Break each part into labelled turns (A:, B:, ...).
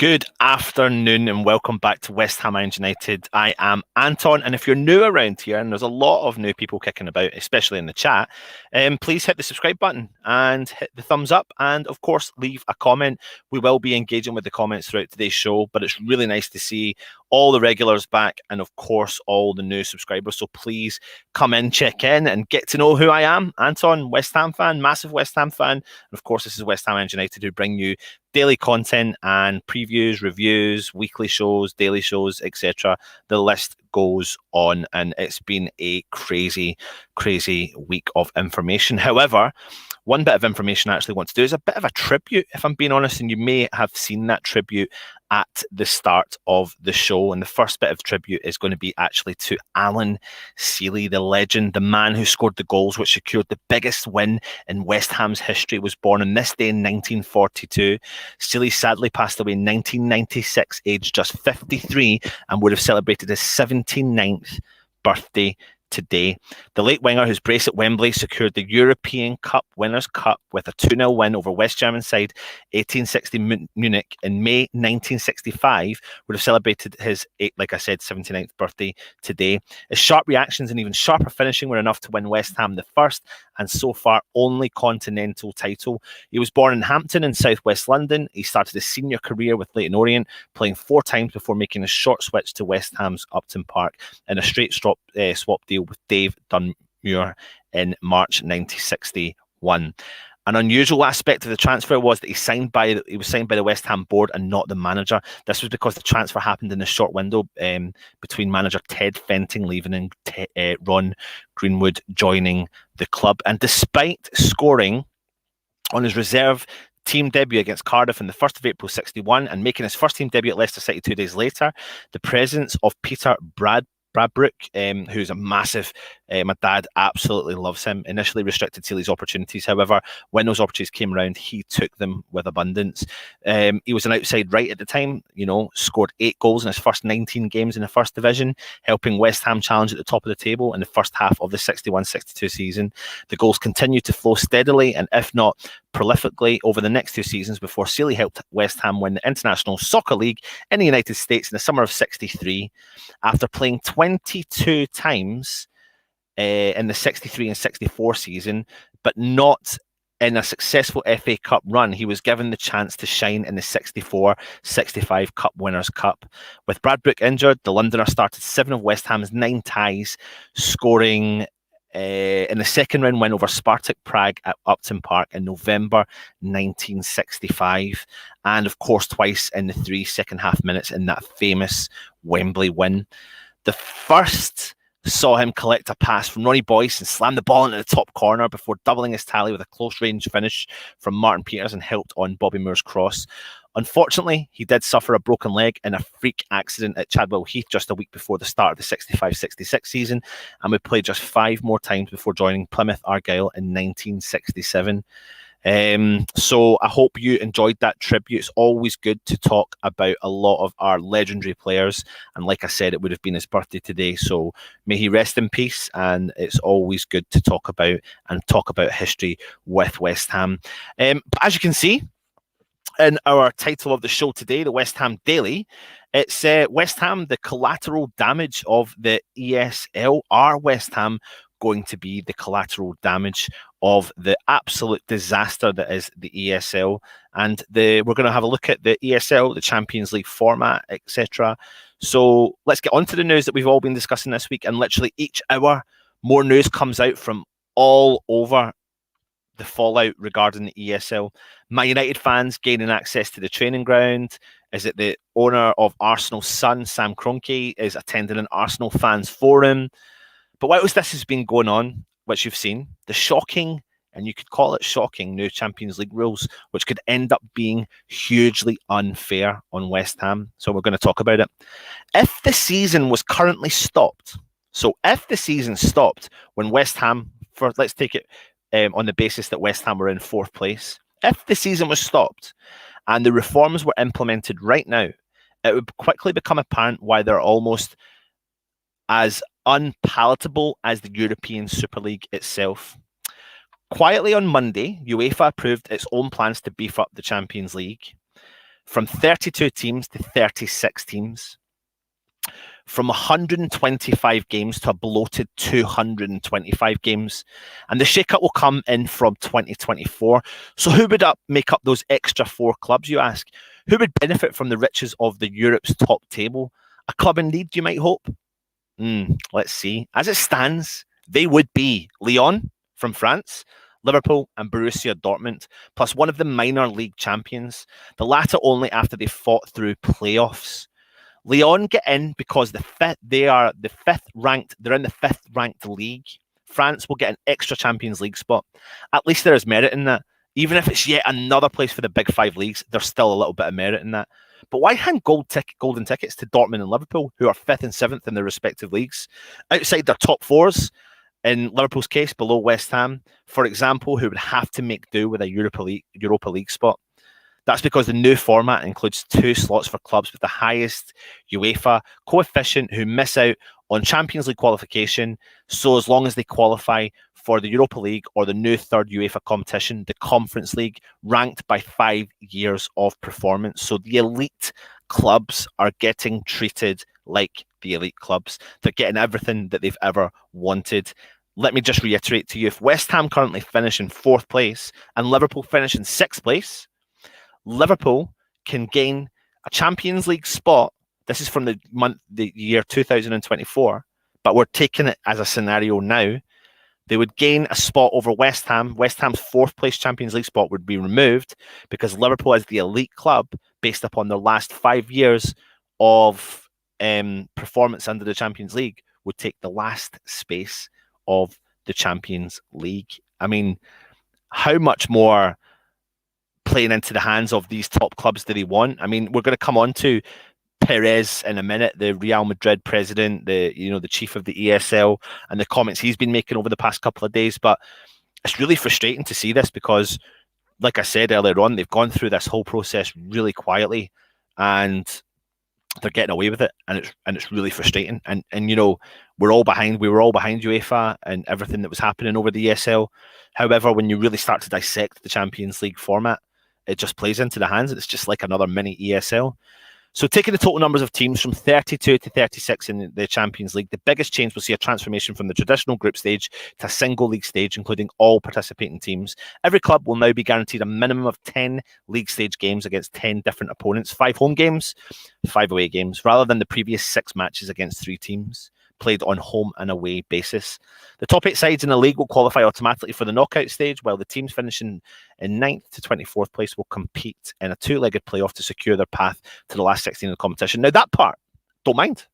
A: Good afternoon and welcome back to West Ham United. I am Anton, and if you're new around here, and there's a lot of new people kicking about, especially in the chat, please hit the subscribe button and hit the thumbs up, and of course leave a comment. We will be engaging with the comments throughout today's show, but it's really nice to see all the regulars back and of course all the new subscribers. So please come in, check in, and get to know who I am. Anton, West Ham fan, massive West Ham fan, and of course this is West Ham United, who bring you daily content and previews, reviews, weekly shows, daily shows, etc. The list goes on, and it's been a crazy week of information. However, one bit of information I actually want to do is a bit of a tribute, if I'm being honest, and you may have seen that tribute at the start of the show. And the first bit of tribute is going to be actually to Alan Sealey, the legend, the man who scored the goals which secured the biggest win in West Ham's history. Was born on this day in 1942. Sealey sadly passed away in 1996, aged just 53, and would have celebrated his 79th birthday today. The late winger, whose brace at Wembley secured the European Cup Winners' Cup with a 2-0 win over West German side 1860 Munich in May 1965, would have celebrated his, like I said, 79th birthday today. His sharp reactions and even sharper finishing were enough to win West Ham the first and so far only continental title. He was born in Hampton in southwest London. He started his senior career with Leyton Orient, playing 4 times before making a short switch to West Ham's Upton Park in a straight swap deal with Dave Dunmure in March 1961. An unusual aspect of the transfer was that he was signed by the West Ham board and not the manager. This was because the transfer happened in a short window between manager Ted Fenting leaving and Ron Greenwood joining the club. And despite scoring on his reserve team debut against Cardiff on the 1st of April 61 and making his first team debut at Leicester City 2 days later, the presence of Peter Bradbrook, who's a massive, my dad absolutely loves him, initially restricted Sealey's opportunities. However, when those opportunities came around, he took them with abundance. He was an outside right at the time, scored 8 goals in his first 19 games in the First Division, helping West Ham challenge at the top of the table in the first half of the 61-62 season. The goals continued to flow steadily and, if not prolifically, over the next 2 seasons before Sealey helped West Ham win the International Soccer League in the United States in the summer of 63. After playing 22 times in the 63 and 64 season, but not in a successful FA Cup run, he was given the chance to shine in the 64-65 Cup Winners' Cup. With Bradbrook injured, the Londoner started 7 of West Ham's 9 ties, scoring in the second round win over Spartak Prague at Upton Park in November 1965, and of course twice in the 3 second half minutes in that famous Wembley win. The first saw him collect a pass from Ronnie Boyce and slam the ball into the top corner before doubling his tally with a close range finish from Martin Peters and helped on Bobby Moore's cross. Unfortunately, he did suffer a broken leg in a freak accident at Chadwell Heath just a week before the start of the 65-66 season, and would play just 5 more times before joining Plymouth Argyle in 1967. So I hope you enjoyed that tribute. It's always good to talk about a lot of our legendary players, and like I said, it would have been his birthday today, so may he rest in peace. And it's always good to talk about history with West Ham. But as you can see in our title of the show today, the West Ham Daily, it's West Ham, the collateral damage of the ESL. Are West Ham going to be the collateral damage of the absolute disaster that is the ESL? And we're going to have a look at the ESL, the Champions League format, etc. So let's get on to the news that we've all been discussing this week. And literally each hour, more news comes out from all over the fallout regarding the ESL. Man United fans gaining access to the training ground. Is it the owner of Arsenal's son, Sam Kroenke, is attending an Arsenal fans forum? But whilst this has been going on, which you've seen, the shocking, and you could call it shocking, new Champions League rules, which could end up being hugely unfair on West Ham. So we're going to talk about it. If the season was currently stopped, so if the season stopped when West Ham, let's take it on the basis that West Ham were in 4th place, if the season was stopped and the reforms were implemented right now, it would quickly become apparent why they're almost as unpalatable as the European Super League itself. Quietly on Monday, UEFA approved its own plans to beef up the Champions League. from 32 teams to 36 teams, from 125 games to a bloated 225 games. And the shake-up will come in from 2024. So who would make up those extra 4 clubs, you ask? Who would benefit from the riches of the Europe's top table? A club in league, you might hope? Let's see. As it stands, they would be Lyon from France, Liverpool and Borussia Dortmund, plus one of the minor league champions, the latter only after they fought through playoffs. Lyon get in because they are the 5th ranked. They're in the 5th ranked league. France will get an extra Champions League spot. At least there is merit in that. Even if it's yet another place for the big 5 leagues, there's still a little bit of merit in that. But why hand golden tickets to Dortmund and Liverpool, who are 5th and 7th in their respective leagues, outside their top 4s? In Liverpool's case, below West Ham, for example, who would have to make do with a Europa League spot. That's because the new format includes 2 slots for clubs with the highest UEFA coefficient who miss out on Champions League qualification. So as long as they qualify for the Europa League or the new 3rd UEFA competition, the Conference League, ranked by 5 years of performance. So the elite clubs are getting treated like the elite clubs. They're getting everything that they've ever wanted. Let me just reiterate to you, if West Ham currently finish in 4th place and Liverpool finish in 6th place, Liverpool can gain a Champions League spot. This is from the year 2024, but we're taking it as a scenario now. They would gain a spot over West Ham. West Ham's 4th place Champions League spot would be removed because Liverpool, as the elite club, based upon their last 5 years of performance under the Champions League, would take the last space of the Champions League. I mean, how much more playing into the hands of these top clubs do they want? I mean, we're going to come on to Perez in a minute, the Real Madrid president, the chief of the ESL, and the comments he's been making over the past couple of days. But it's really frustrating to see this because, like I said earlier on, they've gone through this whole process really quietly, and they're getting away with it, and it's really frustrating. And we were all behind UEFA and everything that was happening over the ESL. However, when you really start to dissect the Champions League format, it just plays into the hands, and it's just like another mini ESL. So taking the total numbers of teams from 32 to 36 in the Champions League, the biggest change will see a transformation from the traditional group stage to a single league stage, including all participating teams. Every club will now be guaranteed a minimum of 10 league stage games against 10 different opponents, 5 home games, 5 away games, rather than the previous 6 matches against 3 teams played on home and away basis. The top 8 sides in the league will qualify automatically for the knockout stage, while the teams finishing in 9th to 24th place will compete in a 2-legged playoff to secure their path to the last 16 of the competition. Now, that part, don't mind.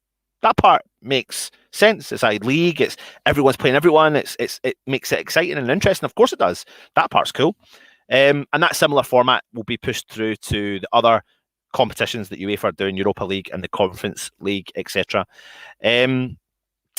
A: That part makes sense. It's a league. It's everyone's playing everyone. It makes it exciting and interesting. Of course it does. That part's cool. And that similar format will be pushed through to the other competitions that UEFA are doing, Europa League and the Conference League, etc.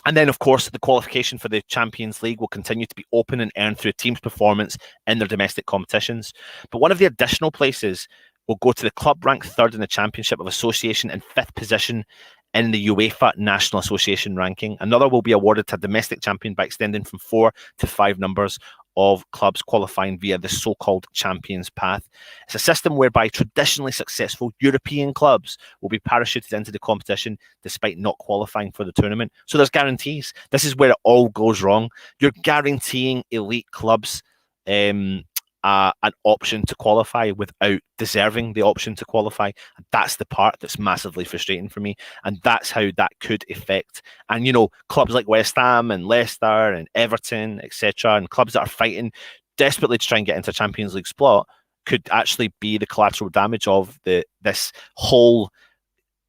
A: And then, of course, the qualification for the Champions League will continue to be open and earned through a team's performance in their domestic competitions. But one of the additional places will go to the club ranked 3rd in the Championship of Association and 5th position in the UEFA National Association ranking. Another will be awarded to a domestic champion by extending from 4 to 5 numbers of clubs qualifying via the so-called Champions Path. It's a system whereby traditionally successful European clubs will be parachuted into the competition despite not qualifying for the tournament. So there's guarantees. This is where it all goes wrong. You're guaranteeing elite clubs an option to qualify without deserving the option to qualify. And that's the part that's massively frustrating for me. And that's how that could affect. And, clubs like West Ham and Leicester and Everton, etc., and clubs that are fighting desperately to try and get into a Champions League spot could actually be the collateral damage of this whole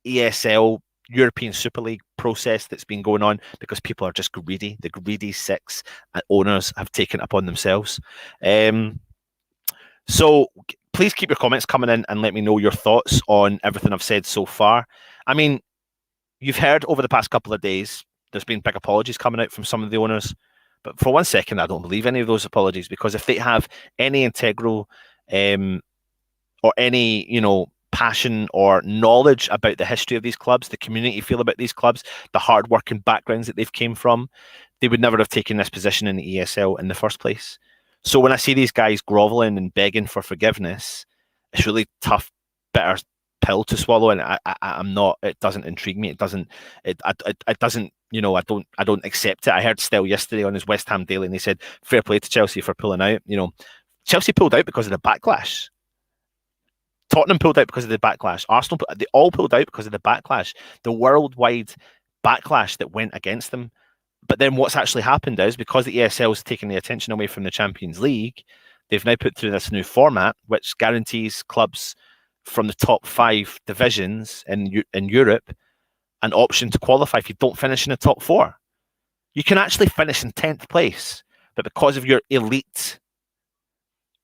A: ESL European Super League process that's been going on because people are just greedy. The greedy 6 owners have taken it upon themselves. So please keep your comments coming in and let me know your thoughts on everything I've said so far. I mean, you've heard over the past couple of days, there's been big apologies coming out from some of the owners. But for one second, I don't believe any of those apologies, because if they have any integral or any, passion or knowledge about the history of these clubs, the community feel about these clubs, the hard-working backgrounds that they've came from, they would never have taken this position in the ESL in the first place. So when I see these guys groveling and begging for forgiveness, it's really tough bitter pill to swallow, and I'm not. It doesn't intrigue me. It doesn't. It doesn't. You know, I don't accept it. I heard Still yesterday on his West Ham Daily, and he said, "Fair play to Chelsea for pulling out." You know, Chelsea pulled out because of the backlash. Tottenham pulled out because of the backlash. Arsenal, they all pulled out because of the backlash, the worldwide backlash that went against them. But then what's actually happened is, because the ESL has taken the attention away from the Champions League, they've now put through this new format, which guarantees clubs from the top 5 divisions in Europe an option to qualify if you don't finish in the top 4. You can actually finish in 10th place, but because of your elite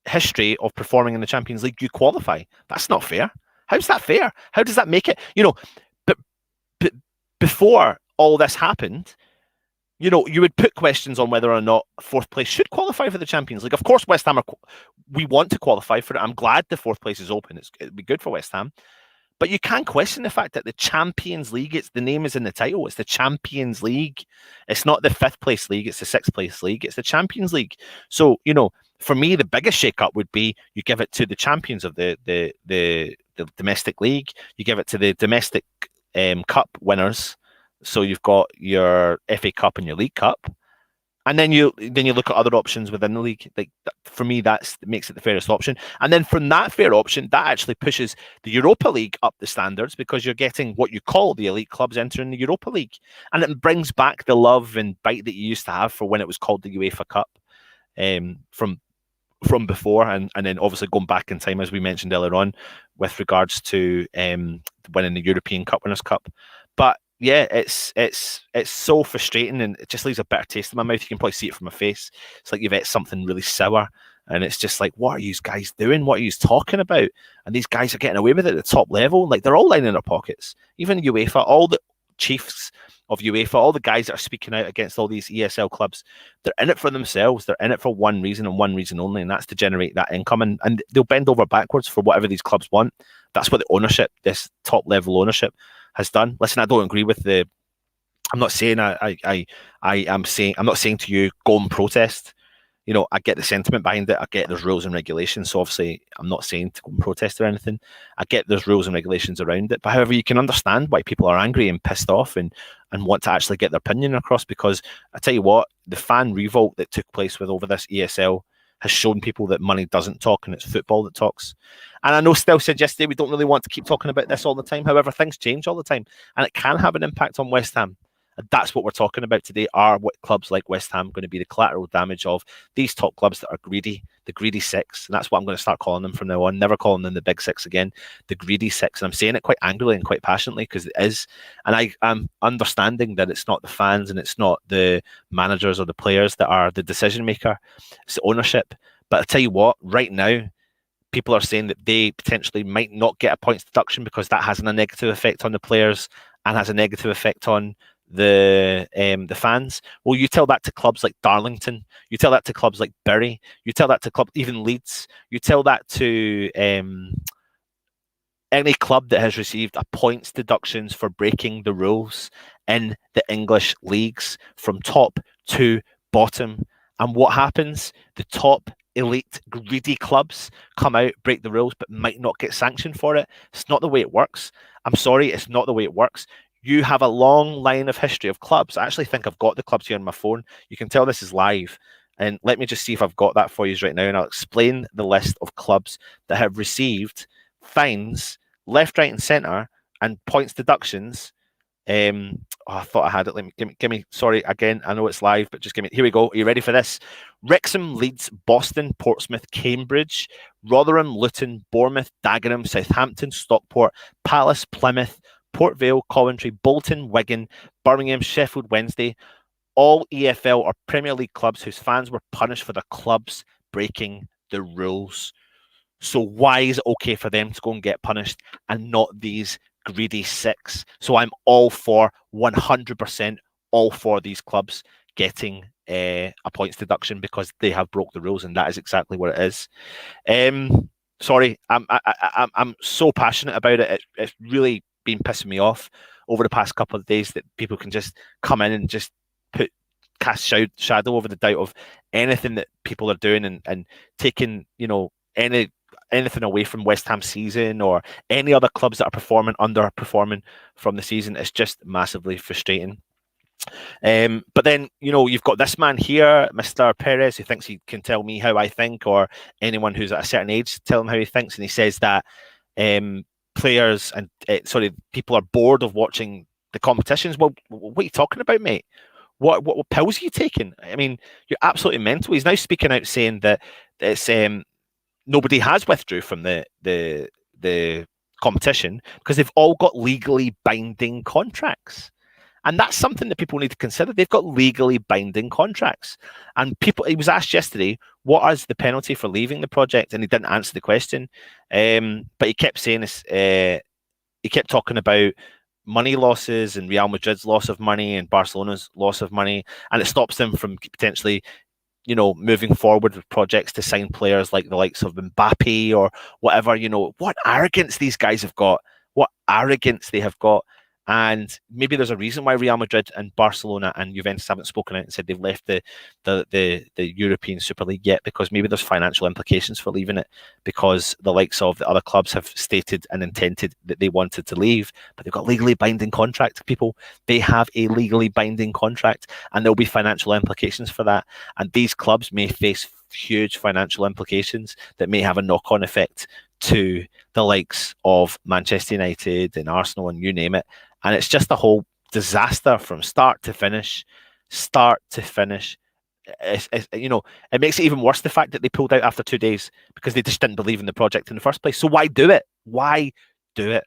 A: history of performing in the Champions League, you qualify. That's not fair. How's that fair? How does that make it? You know, but before all this happened, you know, you would put questions on whether or not 4th place should qualify for the Champions League. Of course, West Ham we want to qualify for it. I'm glad the 4th place is open. It'd be good for West Ham. But you can't question the fact that the Champions League, the name is in the title. It's the Champions League. It's not the 5th place league. It's the 6th place league. It's the Champions League. So, you know, for me, the biggest shake-up would be you give it to the champions of the domestic league. You give it to the domestic cup winners. So you've got your FA Cup and your League Cup. And then you look at other options within the league. Like, for me, that makes it the fairest option. And then from that fair option, that actually pushes the Europa League up the standards, because you're getting what you call the elite clubs entering the Europa League, and it brings back the love and bite that you used to have for when it was called the UEFA Cup, from before, and then obviously going back in time, as we mentioned earlier on, with regards to winning the European Cup Winners' Cup. But yeah, it's so frustrating, and it just leaves a bitter taste in my mouth. You can probably see it from my face. It's like you've ate something really sour, and it's just like, what are you guys doing? What are you talking about? And these guys are getting away with it at the top level. Like, they're all lining their pockets. Even UEFA, all the chiefs of UEFA, all the guys that are speaking out against all these ESL clubs, they're in it for themselves. They're in it for one reason and one reason only, and that's to generate that income. And they'll bend over backwards for whatever these clubs want. That's what the ownership, this top level ownership, has done. Listen, I don't agree with the. I'm not saying I'm not saying to you, go and protest. You know, I get the sentiment behind it. I get there's rules and regulations. So obviously, I'm not saying to go and protest or anything. I get there's rules and regulations around it. But however, you can understand why people are angry and pissed off and want to actually get their opinion across. Because I tell you what, the fan revolt that took place over this ESL has shown people that money doesn't talk, and it's football that talks. And I know Still said yesterday we don't really want to keep talking about this all the time. However, things change all the time, and it can have an impact on West Ham. And that's what we're talking about today. Are what clubs like West Ham going to be the collateral damage of these top clubs that are greedy, the greedy six? And that's what I'm going to start calling them from now on. Never calling them the big six again, the greedy six. And I'm saying it quite angrily and quite passionately, because it is. And I am understanding that it's not the fans and it's not the managers or the players that are the decision maker. It's the ownership. But I'll tell you what, right now, people are saying that they potentially might not get a points deduction because that has a negative effect on the players and has a negative effect on the fans. Well, you tell that to clubs like Darlington, you tell that to clubs like Bury, you tell that to even Leeds, you tell that to any club that has received a points deductions for breaking the rules in the English leagues from top to bottom. And what happens? The top elite greedy clubs come out, break the rules, but might not get sanctioned for it. It's not the way it works. I'm sorry, it's not the way it works. You have a long line of history of clubs. I actually think I've got the clubs here on my phone. You can tell this is live. And let me just see if I've got that for you right now. And I'll explain the list of clubs that have received fines left, right, and centre and points deductions. I thought I had it. Let me give me. Sorry, again, I know it's live, but just give me. Here we go. Are you ready for this? Wrexham, Leeds, Boston, Portsmouth, Cambridge, Rotherham, Luton, Bournemouth, Dagenham, Southampton, Stockport, Palace, Plymouth, Port Vale, Coventry, Bolton, Wigan, Birmingham, Sheffield Wednesday, all EFL or Premier League clubs whose fans were punished for the clubs breaking the rules. So why is it okay for them to go and get punished and not these greedy six? So I'm all for 100% all for these clubs getting a points deduction because they have broke the rules, and that is exactly what it is. Sorry, I'm so passionate about it. It's really been pissing me off over the past couple of days that people can just come in and just cast shadow over the doubt of anything that people are doing and taking, you know, any anything away from West Ham season or any other clubs that are underperforming from the season. It's just massively frustrating. But then, you've got this man here, Mr. Perez, who thinks he can tell me how I think, or anyone who's at a certain age tell him how he thinks. And he says that players and people are bored of watching the competitions. Well, what are you talking about, mate? What pills are you taking? I mean, you're absolutely mental. He's now speaking out saying that it's nobody has withdrew from the competition because they've all got legally binding contracts. And that's something that people need to consider. They've got legally binding contracts. And he was asked yesterday, what is the penalty for leaving the project? And he didn't answer the question. But he kept saying this, he kept talking about money losses and Real Madrid's loss of money and Barcelona's loss of money. And it stops them from potentially, moving forward with projects to sign players like the likes of Mbappe or whatever. What arrogance these guys have got. What arrogance they have got. And maybe there's a reason why Real Madrid and Barcelona and Juventus haven't spoken out and said they've left the European Super League yet, because maybe there's financial implications for leaving it, because the likes of the other clubs have stated and intended that they wanted to leave, but they've got legally binding contracts, people. They have a legally binding contract, and there'll be financial implications for that. And these clubs may face huge financial implications that may have a knock-on effect to the likes of Manchester United and Arsenal and you name it. And it's just a whole disaster from start to finish. It makes it even worse, the fact that they pulled out after 2 days because they just didn't believe in the project in the first place. So why do it? Why do it?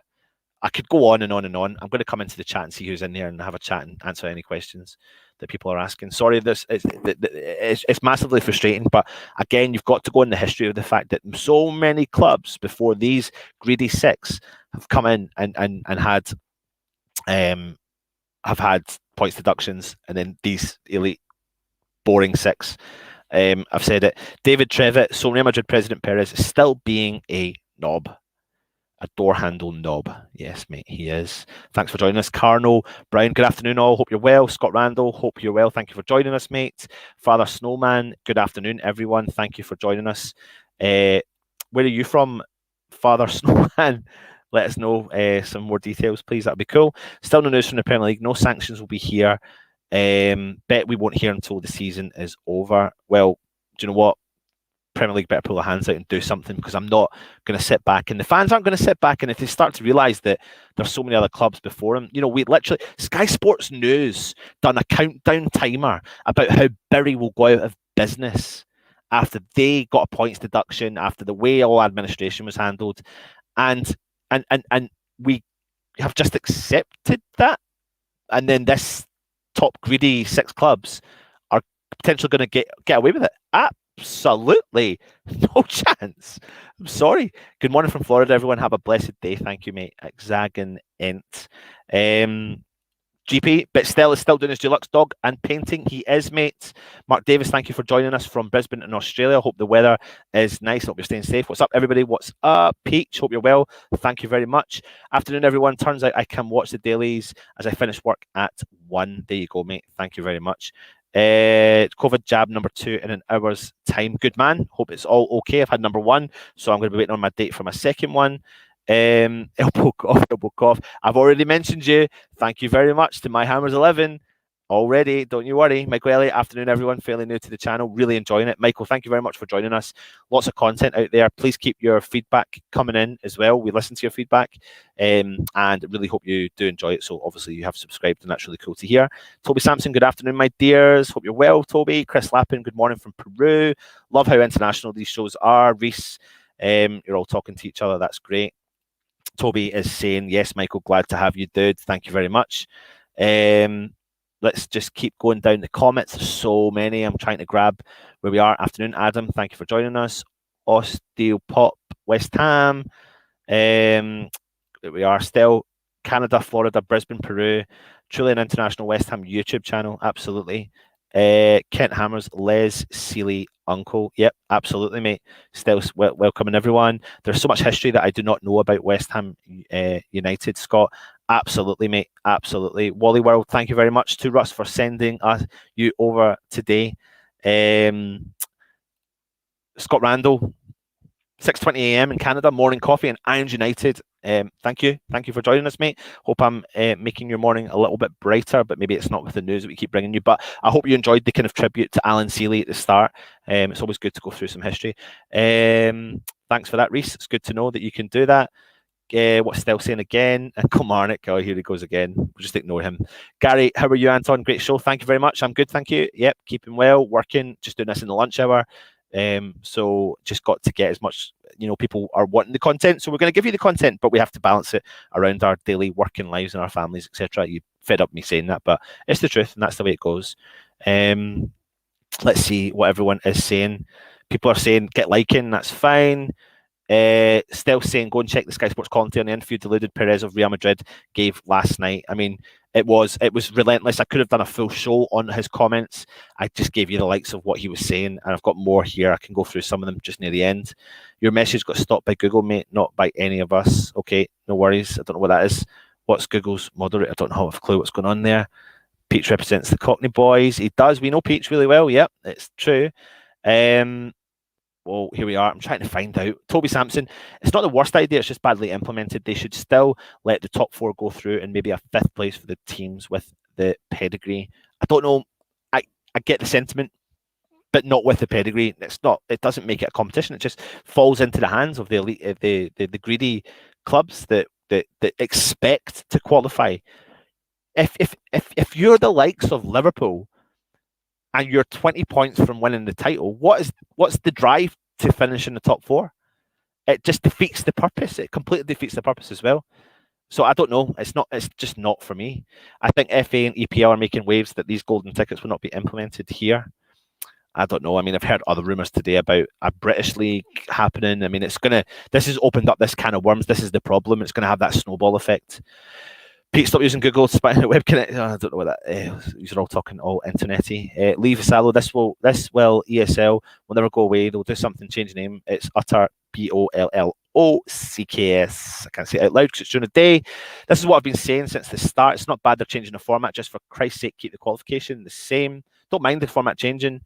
A: I could go on and on and on. I'm going to come into the chat and see who's in there and have a chat and answer any questions that people are asking. Sorry, it's massively frustrating, but again, you've got to go in the history of the fact that so many clubs before these greedy six have come in and have had points deductions, and then these elite boring six. I've said it. David Trevitt, so Real Madrid president Perez is still being a knob. A door handle knob. Yes, mate, he is. Thanks for joining us. Carno Brown, good afternoon all. Hope you're well. Scott Randall, hope you're well. Thank you for joining us, mate. Father Snowman, good afternoon, everyone. Thank you for joining us. Where are you from, Father Snowman? Let us know some more details, please. That'd be cool. Still no news from the Premier League. No sanctions will be here. Bet we won't hear until the season is over. Well, do you know what? Premier League better pull their hands out and do something, because I'm not going to sit back, and the fans aren't going to sit back. And if they start to realise that there's so many other clubs before them, we literally, Sky Sports News done a countdown timer about how Bury will go out of business after they got a points deduction, after the way all administration was handled, and we have just accepted that, and then this top greedy six clubs are potentially going to get away with it. Absolutely no chance. I'm sorry. Good morning from Florida, everyone. Have a blessed day. Thank you, mate. Exagan Ent. GP, but still is still doing his deluxe dog and painting. He is, mate. Mark Davis, thank you for joining us from Brisbane in Australia. Hope the weather is nice. Hope you're staying safe. What's up, everybody? What's up, Peach? Hope you're well. Thank you very much. Afternoon, everyone. Turns out I can watch the dailies as I finish work at 1. There you go, mate. Thank you very much. COVID jab number 2 in an hour's time. Good man. Hope it's all okay. I've had number 1, so I'm going to be waiting on my date for my second one. Elbow cough. I've already mentioned you. Thank you very much to My Hammers 11 already. Don't you worry. Michael Elliott, afternoon, everyone. Fairly new to the channel. Really enjoying it. Michael, thank you very much for joining us. Lots of content out there. Please keep your feedback coming in as well. We listen to your feedback, and really hope you do enjoy it. So obviously you have subscribed, and that's really cool to hear. Toby Sampson, good afternoon, my dears. Hope you're well, Toby. Chris Lappin, good morning from Peru. Love how international these shows are. Reese, you're all talking to each other. That's great. Toby is saying, yes, Michael, glad to have you, dude. Thank you very much. Let's just keep going down the comments. There's so many. I'm trying to grab where we are. Afternoon, Adam. Thank you for joining us. Osteopop, West Ham. There we are still. Canada, Florida, Brisbane, Peru. Truly an international West Ham YouTube channel. Absolutely. Kent Hammers, Les, Sealey, Uncle. Yep, absolutely, mate. Still welcoming everyone. There's so much history that I do not know about West Ham United, Scott. Absolutely, mate. Absolutely. Wally World, thank you very much to Russ for sending you over today. Scott Randall, 6:20 a.m. in Canada, morning coffee and Irons United. Thank you for joining us, mate. Hope I'm making your morning a little bit brighter, but maybe it's not with the news that we keep bringing you. But I hope you enjoyed the kind of tribute to Alan Sealey at the start. It's always good to go through some history. Thanks for that, Reese. It's good to know that you can do that. What's Stell saying again? And Kilmarnock, oh, here he goes again. We'll just ignore him. Gary, how are you, Anton? Great show. Thank you very much. I'm good, thank you. Yep, keeping well, working, just doing this in the lunch hour. So just got to get as much, people are wanting the content, so we're going to give you the content, but we have to balance it around our daily working lives and our families, etc. You fed up me saying that, but it's the truth, and that's the way it goes. Let's see what everyone is saying. People are saying get liking, that's fine. Still saying go and check the Sky Sports commentary on the interview deluded Perez of Real Madrid gave last night. I mean, it was relentless. I could have done a full show on his comments. I just gave you the likes of what he was saying, and I've got more here. I can go through some of them just near the end. Your message got stopped by Google, mate, not by any of us. Okay, no worries. I don't know what that is. What's Google's moderator? I don't have a clue what's going on there. Peach represents the Cockney boys. He does. We know Peach really well. Yep, it's true. Well, here we are. I'm trying to find out. Toby Sampson, it's not the worst idea. It's just badly implemented. They should still let the top four go through and maybe a fifth place for the teams with the pedigree. I don't know. I get the sentiment, but not with the pedigree. It doesn't make it a competition. It just falls into the hands of the elite, the greedy clubs that expect to qualify. If you're the likes of Liverpool and you're 20 points from winning the title, what's the drive to finish in the top four? It just defeats the purpose. It completely defeats the purpose as well. So I don't know. It's just not for me. I think FA and EPL are making waves that these golden tickets will not be implemented here. I don't know. I mean, I've heard other rumours today about a British league happening. I mean, this has opened up this can of worms. This is the problem. It's going to have that snowball effect. Pete, stop using Google, spitting at web connect. I don't know what that is. You're all talking all internety. Lee Vassallo, this will ESL will never go away. They'll do something, change the name. It's utter BOLLOCKS. I can't say it out loud because it's during the day. This is what I've been saying since the start. It's not bad they're changing the format. Just for Christ's sake, keep the qualification the same. Don't mind the format changing.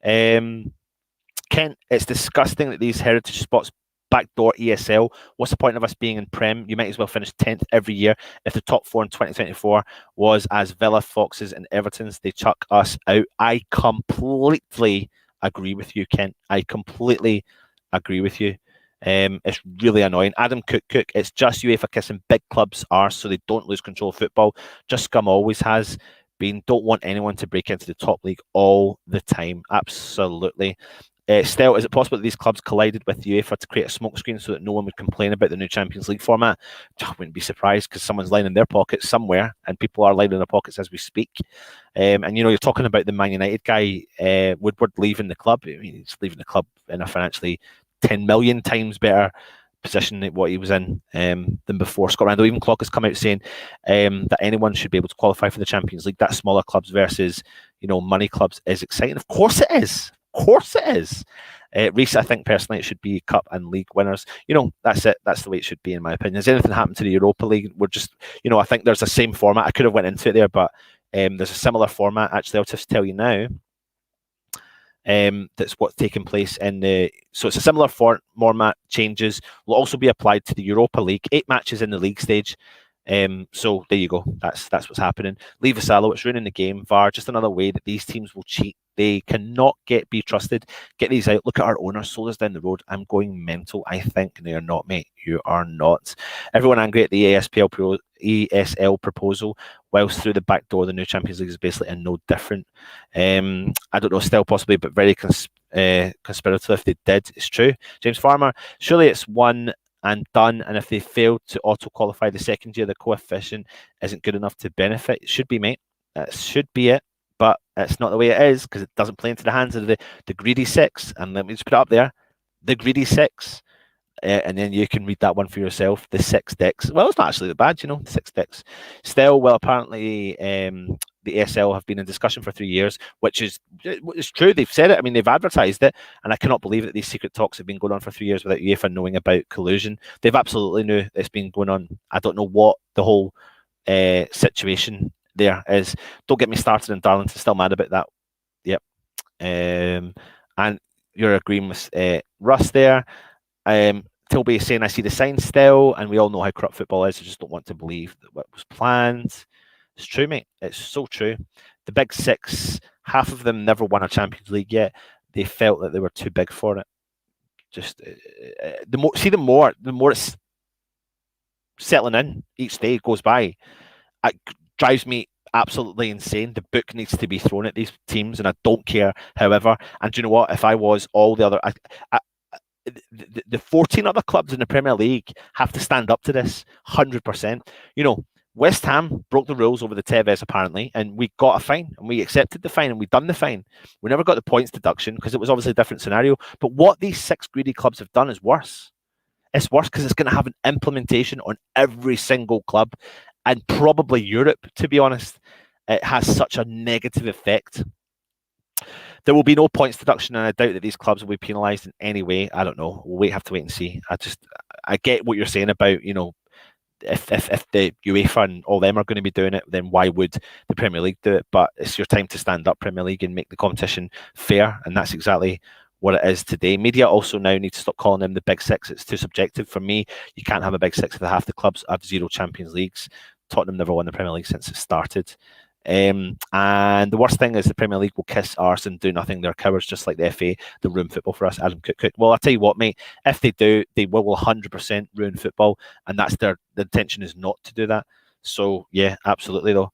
A: Kent, it's disgusting that these heritage spots backdoor ESL. What's the point of us being in Prem? You might as well finish 10th every year. If the top four in 2024 was as Villa, Foxes and Everton's, they chuck us out. I completely agree with you, Kent. I completely agree with you. It's really annoying. Adam Cook, it's just UEFA kissing big clubs' arse so they don't lose control of football. Just scum always has been. Don't want anyone to break into the top league all the time. Absolutely. Still, is it possible that these clubs collided with UEFA to create a smokescreen so that no one would complain about the new Champions League format? I wouldn't be surprised because someone's lining their pockets somewhere, and people are lining their pockets as we speak. And you're talking about the Man United guy, Woodward, leaving the club. I mean, he's leaving the club in a financially 10 million times better position than what he was in than before. Scott Randall, even Clock has come out saying that anyone should be able to qualify for the Champions League. That smaller clubs versus money clubs is exciting. Of course it is. Of course it is. Reese, I think personally it should be cup and league winners. That's it. That's the way it should be in my opinion. Has anything happened to the Europa League? We're just, I think there's the same format. I could have went into it there, but there's a similar format. Actually, I'll just tell you now. That's what's taking place so it's a similar format. Changes will also be applied to the Europa League. 8 matches in the league stage. So there you go. That's what's happening. Leave Vassallo, it's ruining the game. VAR, just another way that these teams will cheat. They cannot be trusted. Get these out. Look at our owners. Sold us down the road. I'm going mental. I think they are not, mate. You are not. Everyone angry at the ESL proposal, whilst through the back door, the new Champions League is basically no different. I don't know, still possibly, but very conspiratorial if they did. It's true. James Farmer, surely it's one and done, and if they fail to auto-qualify the second year, the coefficient isn't good enough to benefit. It should be, mate. That should be it. But it's not the way it is because it doesn't play into the hands of the greedy six. And let me just put it up there. The greedy six. And then you can read that one for yourself. The 6 dicks. Well, it's not actually that bad, the 6 dicks. Still, well, apparently the ESL have been in discussion for 3 years, which is true. They've said it. I mean, they've advertised it. And I cannot believe that these secret talks have been going on for 3 years without UEFA knowing about collusion. They've absolutely knew it's been going on. I don't know what the whole situation there is. Don't get me started on Darlington. Still mad about that. Yep. And you're agreeing with Russ there. Tilby is saying, I see the sign still, and we all know how corrupt football is. I just don't want to believe that what was planned. It's true, mate. It's so true. The big six, half of them never won a Champions League yet. They felt that they were too big for it. Just the more it's settling in each day goes by, it drives me absolutely insane. The book needs to be thrown at these teams, and I don't care. However, and do you know what? If I was all the other, the 14 other clubs in the Premier League have to stand up to this 100%. You know, West Ham broke the rules over the Tevez apparently, and we got a fine, and we accepted the fine, and we done the fine. We never got the points deduction because it was obviously a different scenario. But what these 6 greedy clubs have done is worse. It's worse because it's going to have an implementation on every single club, and probably Europe, to be honest. It has such a negative effect. There will be no points deduction, and I doubt that these clubs will be penalised in any way. I don't know. We'll have to wait and see. I get what you're saying about, you know, if the UEFA and all them are going to be doing it, then why would the Premier League do it? But it's your time to stand up, Premier League, and make the competition fair, and that's exactly what it is today. Media also now need to stop calling them the big six. It's too subjective. For me, you can't have a big six if half the clubs have 0 Champions Leagues. Tottenham never won the Premier League since it started. And the worst thing is the Premier League will kiss arse and do nothing. They're cowards, just like the FA. They'll ruin football for us. Adam Cook. Well, I'll tell you what, mate. If they do, they will 100% ruin football, and that's the intention is not to do that. So yeah, absolutely though.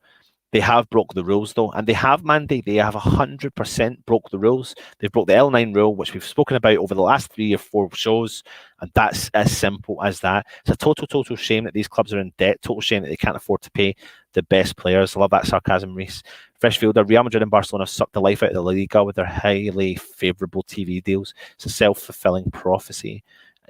A: They have broke the rules though, and they have, Mandy. They have 100% broke the rules. They've broke the L9 rule, which we've spoken about over the last 3 or 4 shows, and that's as simple as that. It's a total shame that these clubs are in debt. Total shame that they can't afford to pay the best players. I love that sarcasm, Reese. Freshfielder, Real Madrid and Barcelona sucked the life out of the La Liga with their highly favourable TV deals. It's a self-fulfilling prophecy.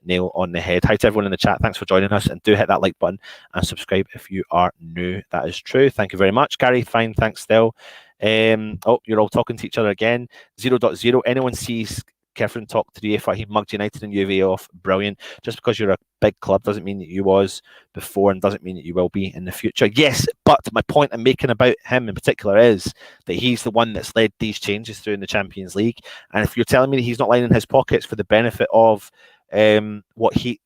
A: Nail on the head. Hi to everyone in the chat. Thanks for joining us, and do hit that like button and subscribe if you are new. That is true. Thank you very much, Gary. Fine, thanks still. Oh, you're all talking to each other again. 0.0. Anyone sees Kefren talk to the UEFA, he mugged United and UVA off. Brilliant. Just because you're a big club doesn't mean that you was before, and doesn't mean that you will be in the future. Yes, but my point I'm making about him in particular is that he's the one that's led these changes through in the Champions League. And if you're telling me that he's not lining his pockets for the benefit of what he,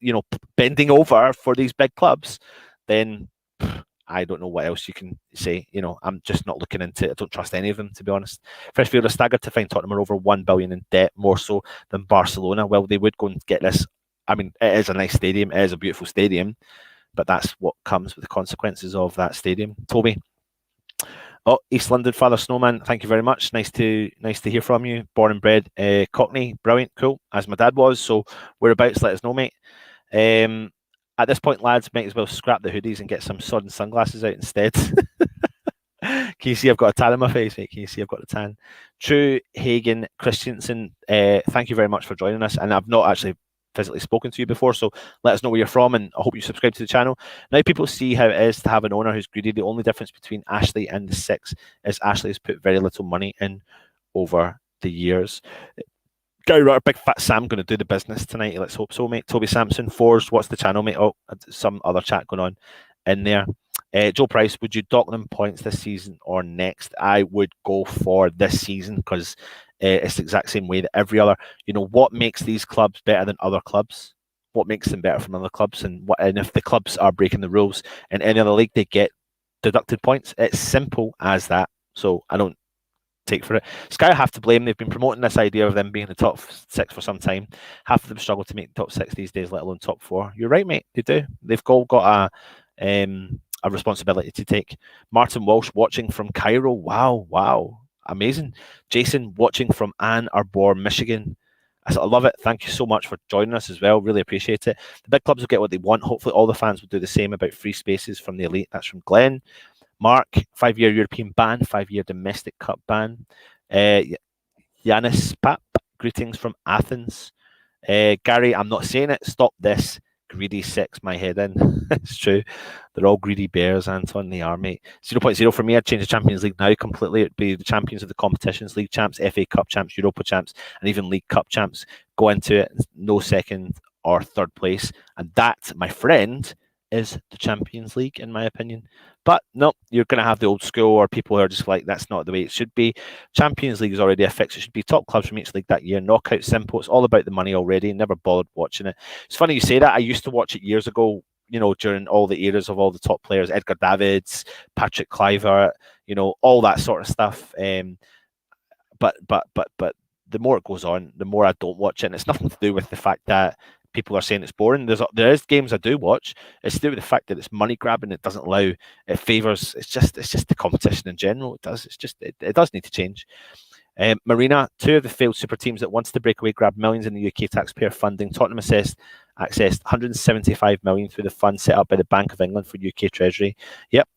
A: bending over for these big clubs, then I don't know what else you can say. I'm just not looking into it. I don't trust any of them, to be honest. Freshfielder staggered to find Tottenham are over 1 billion in debt, more so than Barcelona. Well, they would go and get this. I mean, it is a nice stadium. It is a beautiful stadium, but that's what comes with the consequences of that stadium. Toby. Oh, East London, Father Snowman, thank you very much. Nice to hear from you. Born and bred Cockney, brilliant, cool, as my dad was. So whereabouts, let us know, mate. At this point, lads, might as well scrap the hoodies and get some sun and sunglasses out instead. Can you see I've got a tan on my face, mate? Can you see I've got the tan? True Hagen Christensen, thank you very much for joining us. And I've not actually physically spoken to you before, so let us know where you're from, and I hope you subscribe to the channel. Now people see how it is to have an owner who's greedy. The only difference between Ashley and the 6 is Ashley has put very little money in over the years. Gary Rutter, Big Fat Sam going to do the business tonight. Let's hope so, mate. Toby Sampson, Forged, what's the channel, mate? Oh, some other chat going on in there. Joe Price, would you dock them points this season or next? I would go for this season because it's the exact same way that every other, what makes these clubs better than other clubs? What makes them better from other clubs? And if the clubs are breaking the rules in any other league, they get deducted points. It's simple as that. So I don't take for it. Sky have to blame. They've been promoting this idea of them being the top 6 for some time. Half of them struggle to make the top 6 these days, let alone top 4. You're right, mate. They do. They've all got a responsibility to take. Martin Walsh watching from Cairo. Wow. Amazing. Jason watching from Ann Arbor, Michigan. I love it. Thank you so much for joining us as well. Really appreciate it. The big clubs will get what they want. Hopefully all the fans will do the same about free spaces from the elite. That's from Glenn. Mark, 5-year European ban, 5-year domestic cup ban. Yanis Pap, greetings from Athens. Gary, I'm not saying it. Stop this. Greedy 6, my head in. It's true. They're all greedy bears, Anton. They are, mate. 0.0 for me. I'd change the Champions League now completely. It'd be the champions of the competitions, League champs, FA Cup champs, Europa champs, and even League Cup champs. Go into it, no second or third place. And that, my friend, is the Champions League, in my opinion. But no, you're going to have the old school or people who are just like, that's not the way it should be. Champions League is already a fix. It should be top clubs from each league that year. Knockout simple. It's all about the money already. Never bothered watching it. It's funny you say that. I used to watch it years ago, during all the eras of all the top players, Edgar Davids, Patrick Kluivert, all that sort of stuff. But the more it goes on, the more I don't watch it. And it's nothing to do with the fact that people are saying it's boring. There is games I do watch. It's to do with the fact that it's money grabbing. It doesn't allow. It favors. It's just the competition in general. It does. It's just it does need to change. Marina, two of the failed super teams that wanted to break away grabbed millions in the UK taxpayer funding. Tottenham accessed 175 million through the fund set up by the Bank of England for UK Treasury. Yep.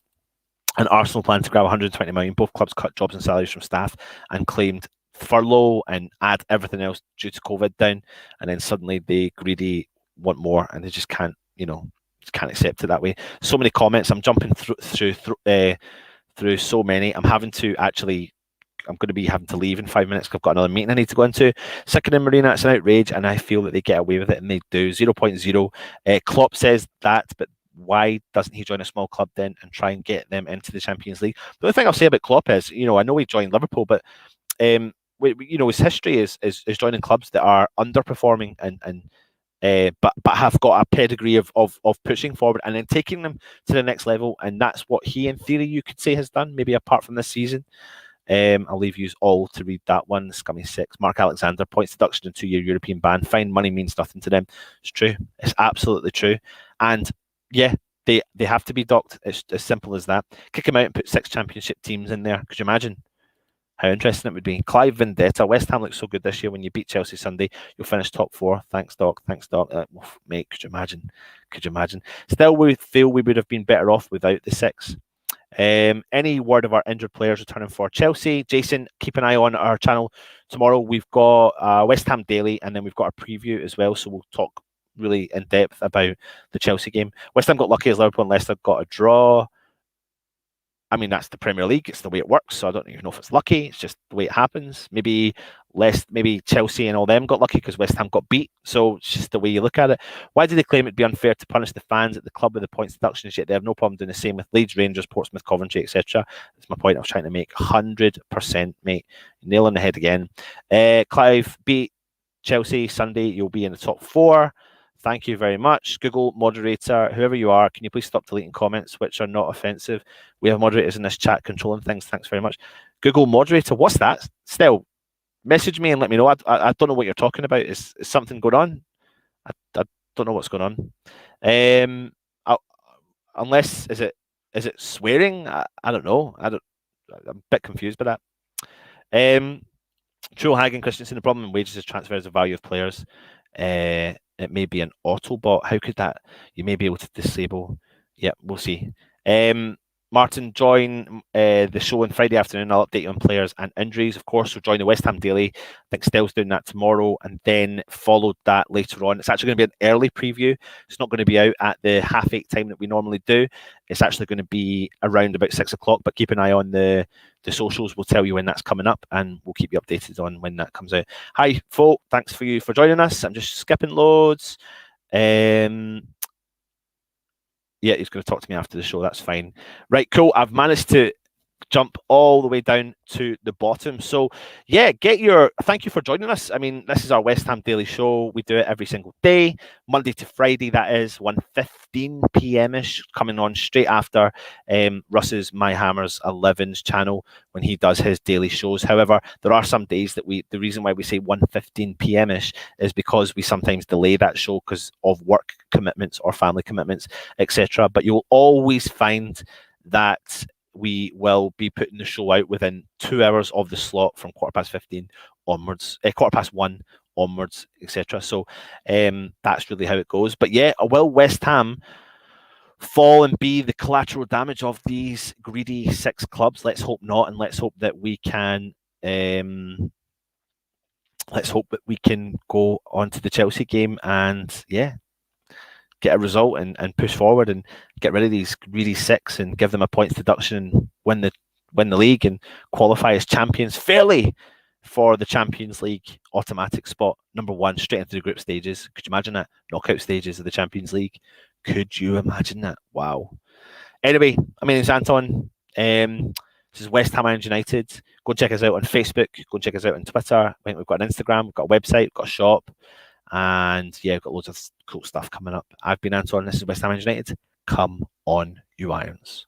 A: And Arsenal planned to grab 120 million. Both clubs cut jobs and salaries from staff and claimed furlough and add everything else due to COVID down. And then suddenly the greedy want more and they just can't, can't accept it that way. So many comments. I'm jumping through so many. I'm going to be having to leave in 5 minutes because I've got another meeting I need to go into. Second in Marina, it's an outrage, and I feel that they get away with it, and they do. 0.0. Klopp says that, but why doesn't he join a small club then and try and get them into the Champions League? The only thing I'll say about Klopp is, I know he joined Liverpool, but his history is joining clubs that are underperforming but have got a pedigree of pushing forward and then taking them to the next level, and that's what he, in theory, you could say has done. Maybe apart from this season. I'll leave you all to read that one. Scummy 6. Mark Alexander, points deduction and 2-year European ban. Fine money means nothing to them. It's true. It's absolutely true. And yeah, they have to be docked. It's as simple as that. Kick them out and put 6 championship teams in there. Could you imagine how interesting it would be? Clive Vendetta. West Ham looks so good this year. When you beat Chelsea Sunday, you'll finish top 4. Thanks, Doc. Mate, could you imagine? Still, we feel we would have been better off without the 6. Any word of our injured players returning for Chelsea? Jason, keep an eye on our channel tomorrow. We've got West Ham Daily, and then we've got a preview as well, so we'll talk really in depth about the Chelsea game. West Ham got lucky as Liverpool and Leicester got a draw. I mean, that's the Premier League. It's the way it works. So I don't even know if it's lucky. It's just the way it happens. Maybe Chelsea and all them got lucky because West Ham got beat. So it's just the way you look at it. Why do they claim it'd be unfair to punish the fans at the club with the points deductions, yet they have no problem doing the same with Leeds, Rangers, Portsmouth, Coventry, etc.? That's my point I was trying to make. 100%, mate. Nail on the head again. Clive, beat Chelsea Sunday. You'll be in the top 4. Thank you very much. Google moderator, whoever you are, can you please stop deleting comments which are not offensive? We have moderators in this chat controlling things. Thanks very much. Google moderator, what's that? Still, message me and let me know. I don't know what you're talking about. Is something going on? I don't know what's going on. Unless is it swearing? I don't know. I'm a bit confused by that. True Hagen Christensen, the problem in wages is transfers the value of players. It may be an Autobot. How could that? You may be able to disable. Yeah, we'll see. Martin, join the show on Friday afternoon. I'll update you on players and injuries. Of course, we'll join the West Ham Daily. I think Stell's doing that tomorrow, and then followed that later on. It's actually going to be an early preview. It's not going to be out at the 8:30 time that we normally do. It's actually going to be around about 6 o'clock, but keep an eye on the socials. We'll tell you when that's coming up, and we'll keep you updated on when that comes out. Hi, folk. Thanks for joining us. I'm just skipping loads. Yeah, he's going to talk to me after the show. That's fine. Right, cool. I've managed to jump all the way down to the bottom. So, yeah, thank you for joining us. I mean, this is our West Ham Daily Show. We do it every single day, Monday to Friday, that is, 1:15 p.m.-ish, coming on straight after Russ's My Hammers 11's channel when he does his daily shows. However, there are some days that the reason why we say 1:15 p.m.-ish is because we sometimes delay that show because of work commitments or family commitments, etc. But you'll always find that we will be putting the show out within 2 hours of the slot from 1:15 onwards, 1:15 onwards, etc. So that's really how it goes. But yeah, will West Ham fall and be the collateral damage of these greedy 6 clubs? Let's hope not, and let's hope that we can. Let's hope that we can go on to the Chelsea game and get a result and push forward and get rid of these greedy 6 and give them a points deduction and win the league and qualify as champions fairly for the Champions League automatic spot number 1 straight into the group stages. Could you imagine that? Knockout stages of the Champions League. Could you imagine that? Wow. Anyway, I mean, it's Anton. This is West Ham United. Go and check us out on Facebook. Go and check us out on Twitter. I think we've got an Instagram, we've got a website, we've got a shop. And yeah, we've got loads of cool stuff coming up. I've been Anton. This is West Ham United. Come on, you Irons.